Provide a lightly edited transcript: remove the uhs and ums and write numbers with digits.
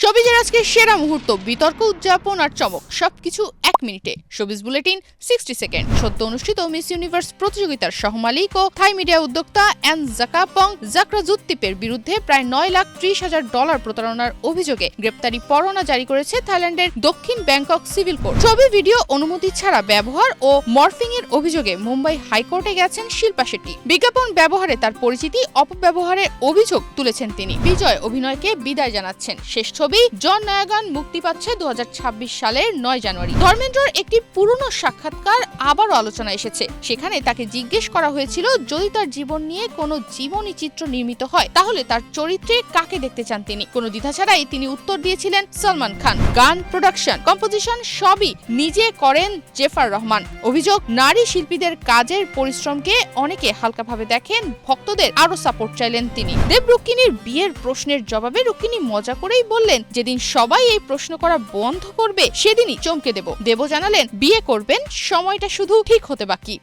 শোবিজের আজকে সেরা মুহূর্ত, বিতর্ক, উদযাপন আর চমক সবকিছু 1 মিনিটে। Showbiz bulletin 60 second. সদ্য অনুষ্ঠিত মিস ইউনিভার্স প্রতিযোগিতার সহমালিক ও থাই মিডিয়া উদ্যোক্তা অ্যান জাকাপং জাকরাজুত্তিপের বিরুদ্ধে প্রায় $9,30,000 প্রতারণার অভিযোগে গ্রেপ্তারি পরোয়ানা জারি করেছে থাইল্যান্ডের দক্ষিণ ব্যাংকক সিভিল কোর্ট। ছবি ভিডিও অনুমতি ছাড়া ব্যবহার ও মর্ফিং এর অভিযোগে মুম্বাই হাইকোর্টে গেছেন শিল্পা শেট্টি। বিজ্ঞাপন ব্যবহারে তার পরিচিতি অপব্যবহারের অভিযোগ তুলেছেন তিনি। বিজয় অভিনয়কে বিদায় জানাচ্ছেন। শেষ ছবি জন নায়াগান মুক্তি পাচ্ছে 2026 সালের 9 জানুয়ারি। ধর্মেন্দ্রর একটি পুরনো সাক্ষাৎকার আবারও আলোচনায় এসেছে। সেখানে তাকে জিজ্ঞেস করা হয়েছিল, যদি তার জীবন নিয়ে কোনো জীবনী চিত্র নির্মিত হয় তাহলে তার চরিত্রে কাকে দেখতে চান তিনি। কোনো দ্বিধা ছাড়াই তিনি উত্তর দিয়েছিলেন সালমান খান। গান, প্রোডাকশন, কম্পোজিশন সবই নিজে করেন জেফার রহমান। অভিযোগ, নারী শিল্পীদের কাজের পরিশ্রমকে অনেকে হালকাভাবে দেখেন। ভক্তদের আরো সাপোর্ট চাইলেন তিনি। দেব রুক্মিণীর বিয়ের প্রশ্নের জবাবে রুক্মিণী মজা করেই বললেন, যেদিন সবাই এই প্রশ্ন করা বন্ধ করবে সেদিনই চমকে দেব। দেব জানালেন, বিয়ে করবেন, সময়টা শুধু ঠিক হতে বাকি।